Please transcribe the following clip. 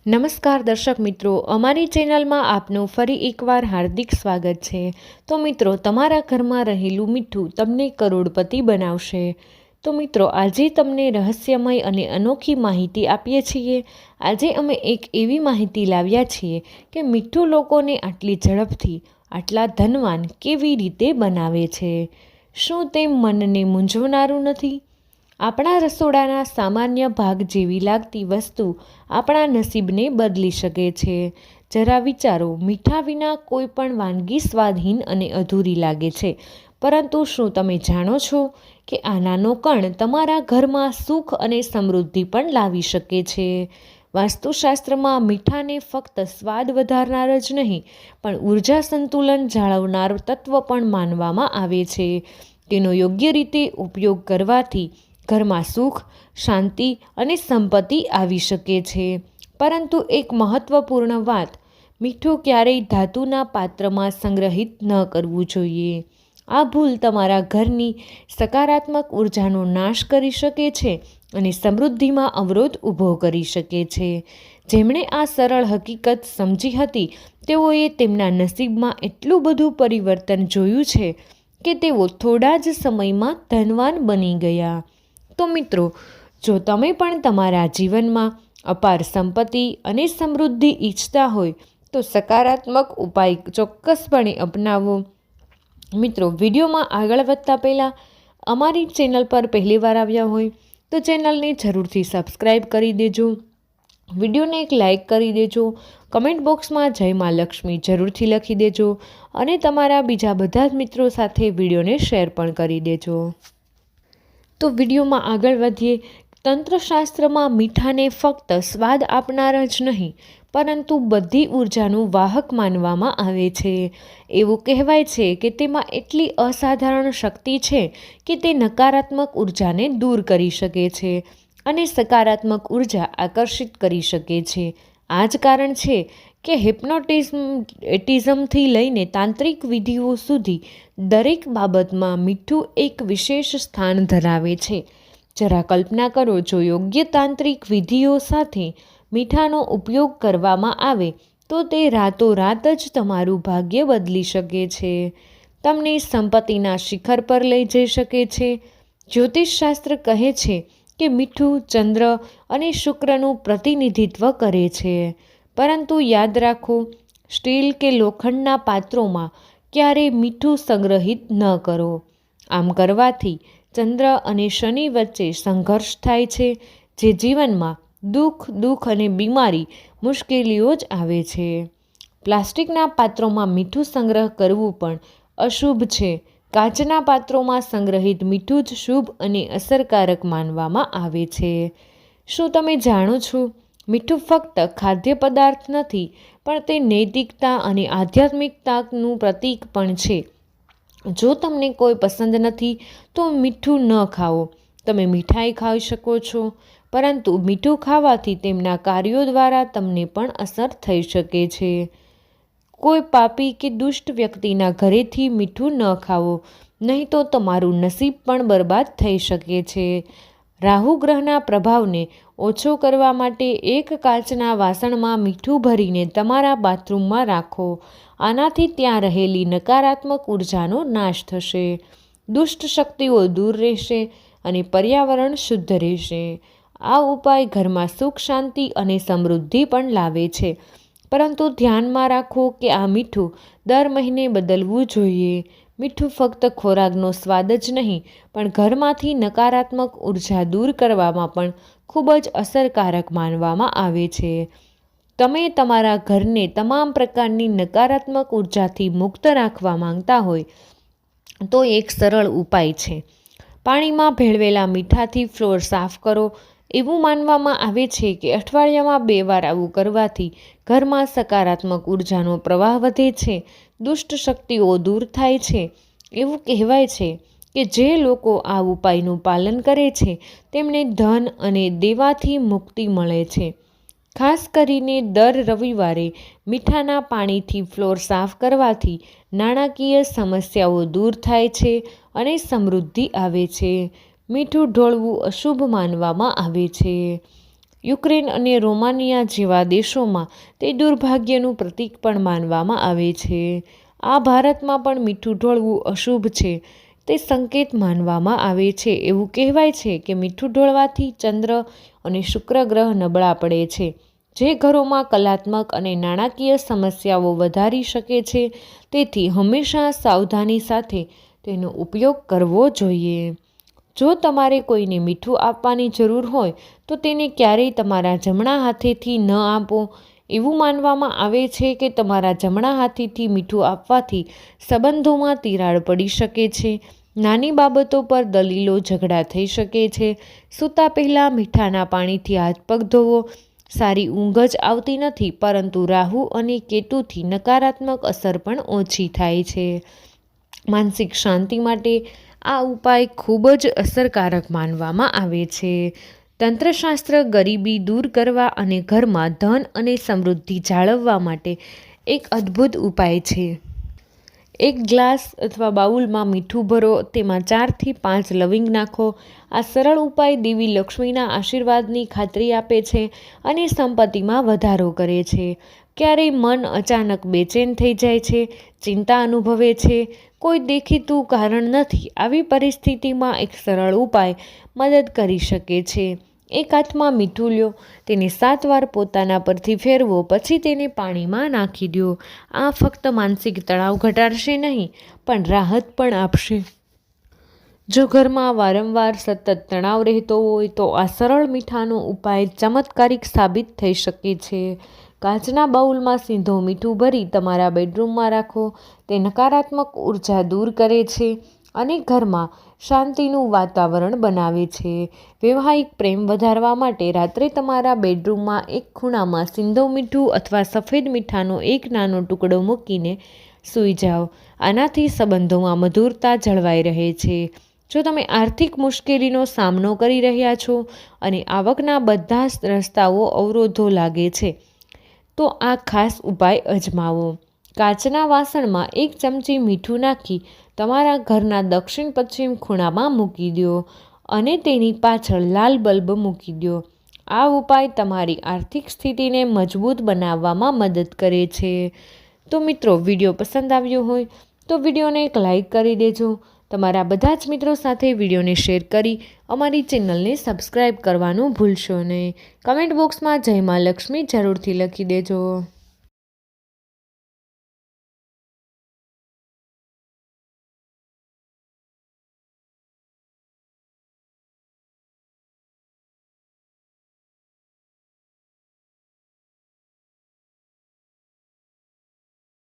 નમસ્કાર દર્શક મિત્રો, અમારી ચેનલમાં આપનું ફરી એકવાર હાર્દિક સ્વાગત છે। તો મિત્રો, તમારા ઘરમાં રહેલું મીઠું તમને કરોડપતિ બનાવશે। તો મિત્રો, આજે તમને રહસ્યમય અને અનોખી માહિતી આપીએ છીએ। આજે અમે એક એવી માહિતી લાવ્યા છીએ કે મીઠું લોકોને આટલી ઝડપથી આટલા ધનવાન કેવી રીતે બનાવે છે। શું તે મનને મૂંઝવનારું નથી? આપણા રસોડાના સામાન્ય ભાગ જેવી લાગતી વસ્તુ આપણા નસીબને બદલી શકે છે। જરા વિચારો, મીઠા વિના કોઈ પણ વાનગી સ્વાદહીન અને અધૂરી લાગે છે, પરંતુ શું તમે જાણો છો કે આ નાનો કણ તમારા ઘરમાં સુખ અને સમૃદ્ધિ પણ લાવી શકે છે? વાસ્તુશાસ્ત્રમાં મીઠાને ફક્ત સ્વાદ વધારનાર જ નહીં, પણ ઉર્જા સંતુલન જાળવનાર તત્વ પણ માનવામાં આવે છે। તેનો યોગ્ય રીતે ઉપયોગ કરવાથી ઘરમાં સુખ, શાંતિ અને સંપત્તિ આવી શકે છે। પરંતુ એક મહત્વપૂર્ણ વાત, મીઠું ક્યારેય ધાતુના પાત્રમાં સંગ્રહિત ન કરવું જોઈએ। આ ભૂલ તમારા ઘરની સકારાત્મક ઉર્જાનો નાશ કરી શકે છે અને સમૃદ્ધિમાં અવરોધ ઊભો કરી શકે છે। જેમણે આ સરળ હકીકત સમજી હતી, તેઓએ તેમના નસીબમાં એટલું બધું પરિવર્તન જોયું છે કે તેઓ થોડા જ સમયમાં ધનવાન બની ગયા। તો મિત્રો, જો તમે પણ તમારા જીવનમાં અપાર સંપત્તિ અને સમૃદ્ધિ ઈચ્છતા હોય તો સકારાત્મક ઉપાય ચોક્કસપણે અપનાવો। મિત્રો, વિડીયોમાં આગળ વધતા પહેલાં અમારી ચેનલ પર પહેલીવાર આવ્યા હોય તો ચેનલને જરૂરથી સબસ્ક્રાઈબ કરી દેજો, વિડીયોને એક લાઇક કરી દેજો, કમેન્ટ બોક્સમાં જય મા લક્ષ્મી જરૂરથી લખી દેજો અને તમારા બીજા બધા જ મિત્રો સાથે વિડીયોને શેર પણ કરી દેજો। તો વિડીયોમાં આગળ વધીએ। તંત્રશાસ્ત્રમાં મીઠાને ફક્ત સ્વાદ આપનાર જ નહીં, પરંતુ બધી ઉર્જાનું વાહક માનવામાં આવે છે। એવું કહેવાય છે કે તેમાં એટલી અસાધારણ શક્તિ છે કે તે નકારાત્મક ઉર્જાને દૂર કરી શકે છે અને સકારાત્મક ઉર્જા આકર્ષિત કરી શકે છે। આ જ કારણ છે કે હિપ્નોટિઝમથી લઈને તાંત્રિક વિધિઓ સુધી દરેક બાબતમાં મીઠું એક વિશેષ સ્થાન ધરાવે છે। જરા કલ્પના કરો, જો યોગ્ય તાંત્રિક વિધિઓ સાથે મીઠાનો ઉપયોગ કરવામાં આવે તો તે રાતોરાત જ તમારું ભાગ્ય બદલી શકે છે, તમને સંપત્તિના શિખર પર લઈ જઈ શકે છે। જ્યોતિષશાસ્ત્ર કહે છે કે મીઠું ચંદ્ર અને શુક્રનું પ્રતિનિધિત્વ કરે છે, પરંતુ યાદ રાખો, સ્ટીલ કે લોખંડના પાત્રોમાં ક્યારેય મીઠું સંગ્રહિત ન કરો। આમ કરવાથી ચંદ્ર અને શનિ વચ્ચે સંઘર્ષ થાય છે, જે જીવનમાં દુઃખ અને બીમારી, મુશ્કેલીઓ જ આવે છે। પ્લાસ્ટિકના પાત્રોમાં મીઠું સંગ્રહ કરવું પણ અશુભ છે। કાચના પાત્રોમાં સંગ્રહિત મીઠું જ શુભ અને અસરકારક માનવામાં આવે છે। શું તમે જાણો છો, મીઠું ફક્ત ખાદ્ય પદાર્થ નથી, પણ તે નૈતિકતા અને આધ્યાત્મિકતાનું પ્રતીક પણ છે। જો તમને કોઈ પસંદ નથી તો મીઠું ન ખાઓ। તમે મીઠાઈ ખાઈ શકો છો, પરંતુ મીઠું ખાવાથી તેમના કાર્યો દ્વારા તમને પણ અસર થઈ શકે છે। કોઈ પાપી કે દુષ્ટ વ્યક્તિના ઘરેથી મીઠું ન ખાવો, નહીં તો તમારું નસીબ પણ બરબાદ થઈ શકે છે। રાહુ ગ્રહના પ્રભાવને ઓછો કરવા માટે એક કાચના વાસણમાં મીઠું ભરીને તમારા બાથરૂમમાં રાખો। આનાથી ત્યાં રહેલી નકારાત્મક ઉર્જાનો નાશ થશે, દુષ્ટ શક્તિઓ દૂર રહેશે અને પર્યાવરણ શુદ્ધ રહેશે। આ ઉપાય ઘરમાં સુખ, શાંતિ અને સમૃદ્ધિ પણ લાવે છે, પરંતુ ધ્યાનમાં રાખો કે આ મીઠું દર મહિને બદલવું જોઈએ। મીઠું ફક્ત ખોરાકનો સ્વાદ જ નહીં, પણ ઘરમાંથી નકારાત્મક ઉર્જા દૂર કરવામાં પણ ખૂબ જ અસરકારક માનવામાં આવે છે। તમે તમારા ઘરને તમામ પ્રકારની નકારાત્મક ઉર્જાથી મુક્ત રાખવા માંગતા હોય તો એક સરળ ઉપાય છે, પાણીમાં ભેળવેલા મીઠાથી ફ્લોર સાફ કરો। એવું માનવામાં આવે છે કે અઠવાડિયામાં 2 વાર આવું કરવાથી ઘરમાં સકારાત્મક ઉર્જાનો પ્રવાહ વધે છે, દુષ્ટ શક્તિઓ દૂર થાય છે। એવું કહેવાય છે કે જે લોકો આ ઉપાયનું પાલન કરે છે તેમને ધન અને દેવાથી મુક્તિ મળે છે। ખાસ કરીને દર રવિવારે મીઠાના પાણીથી ફ્લોર સાફ કરવાથી નાણાકીય સમસ્યાઓ દૂર થાય છે અને સમૃદ્ધિ આવે છે। મીઠું ઢોળવું અશુભ માનવામાં આવે છે। યુક્રેન અને રોમાનિયા જેવા દેશોમાં તે દુર્ભાગ્યનું પ્રતીક પણ માનવામાં આવે છે. આ ભારતમાં પણ મીઠું ઢોળવું અશુભ છે તે સંકેત માનવામાં આવે છે. એવું કહેવાય છે કે મીઠું ઢોળવાથી ચંદ્ર અને શુક્ર ગ્રહ નબળા પડે છે, જે ઘરોમાં કલાત્મક અને નાણાકીય સમસ્યાઓ વધારી શકે છે. તેથી હંમેશા સાવધાની સાથે તેનો ઉપયોગ કરવો જોઈએ. જો તમારે કોઈને મીઠું આપવાની જરૂર હોય તો તેને ક્યારેય તમારા જમણા હાથેથી ન આપો. એવું માનવામાં આવે છે કે તમારા જમણા હાથેથી મીઠું આપવાથી સંબંધોમાં તિરાડ પડી શકે છે. નાની બાબતો પર દલીલો ઝઘડા થઈ શકે છે. સૂતા પહેલાં મીઠાના પાણીથી હાથ પગ ધોવો. સારી ઊંઘ જ આવતી નથી, પરંતુ રાહુ અને કેતુથી નકારાત્મક અસર પણ ઓછી થાય છે. માનસિક શાંતિ માટે આ ઉપાય ખૂબ જ અસરકારક માનવામાં આવે છે. તંત્રશાસ્ત્ર ગરીબી દૂર કરવા અને ઘરમાં ધન અને સમૃદ્ધિ જાળવવા માટે એક અદ્ભુત ઉપાય છે. એક ગ્લાસ અથવા બાઉલમાં મીઠું ભરો, તેમાં 4 થી 5 લવિંગ નાખો. આ સરળ ઉપાય દેવી લક્ષ્મીના આશીર્વાદની ખાતરી આપે છે અને સંપત્તિમાં વધારો કરે છે. ક્યારેય મન અચાનક બેચેન થઈ જાય છે, ચિંતા અનુભવે છે, કોઈ દેખીતું કારણ નથી. આવી પરિસ્થિતિમાં એક સરળ ઉપાય મદદ કરી શકે છે. એક હાથમાં મીઠું લો, તેને 7 વાર પોતાના પરથી ફેરવો, પછી તેને પાણીમાં નાખી દો. આ ફક્ત માનસિક તણાવ ઘટાડશે નહીં, પણ રાહત પણ આપશે. જો ઘરમાં વારંવાર સતત તણાવ રહેતો હોય તો આ સરળ મીઠાનો ઉપાય ચમત્કારિક સાબિત થઈ શકે છે. કાચના બાઉલમાં સીધું મીઠું ભરી તમારા બેડરૂમમાં રાખો. તે નકારાત્મક ઉર્જા દૂર કરે છે અને ઘરમાં શાંતિનું વાતાવરણ બનાવે છે. વૈવાહિક પ્રેમ વધારવા માટે રાત્રે તમારા બેડરૂમમાં એક ખૂણામાં સિંધવ મીઠું અથવા સફેદ મીઠાનો એક નાનો ટુકડો મૂકીને સૂઈ જાઓ. આનાથી સંબંધોમાં મધુરતા જળવાઈ રહે છે. જો તમે આર્થિક મુશ્કેલીનો સામનો કરી રહ્યા છો અને આવકના બધા રસ્તાઓ અવરોધો લાગે છે, તો આ ખાસ ઉપાય અજમાવો. કાચના વાસણમાં 1 ચમચી મીઠું નાખી તમારા ઘરના દક્ષિણ-પશ્ચિમ ખૂણામાં મૂકી દો અને તેની પાછળ લાલ બલ્બ મૂકી દો. આ ઉપાય તમારી આર્થિક સ્થિતિને મજબૂત બનાવવામાં મદદ કરે છે. તો મિત્રો, વિડીયો પસંદ આવ્યો હોય તો વિડીયોને એક લાઈક કરી દેજો. તમારા બધા જ મિત્રો સાથે વિડીયોને શેર કરી અમારી ચેનલને સબસ્ક્રાઈબ કરવાનું ભૂલશો નહીં. કમેન્ટ બોક્સમાં જય મા લક્ષ્મી જરૂરથી લખી દેજો.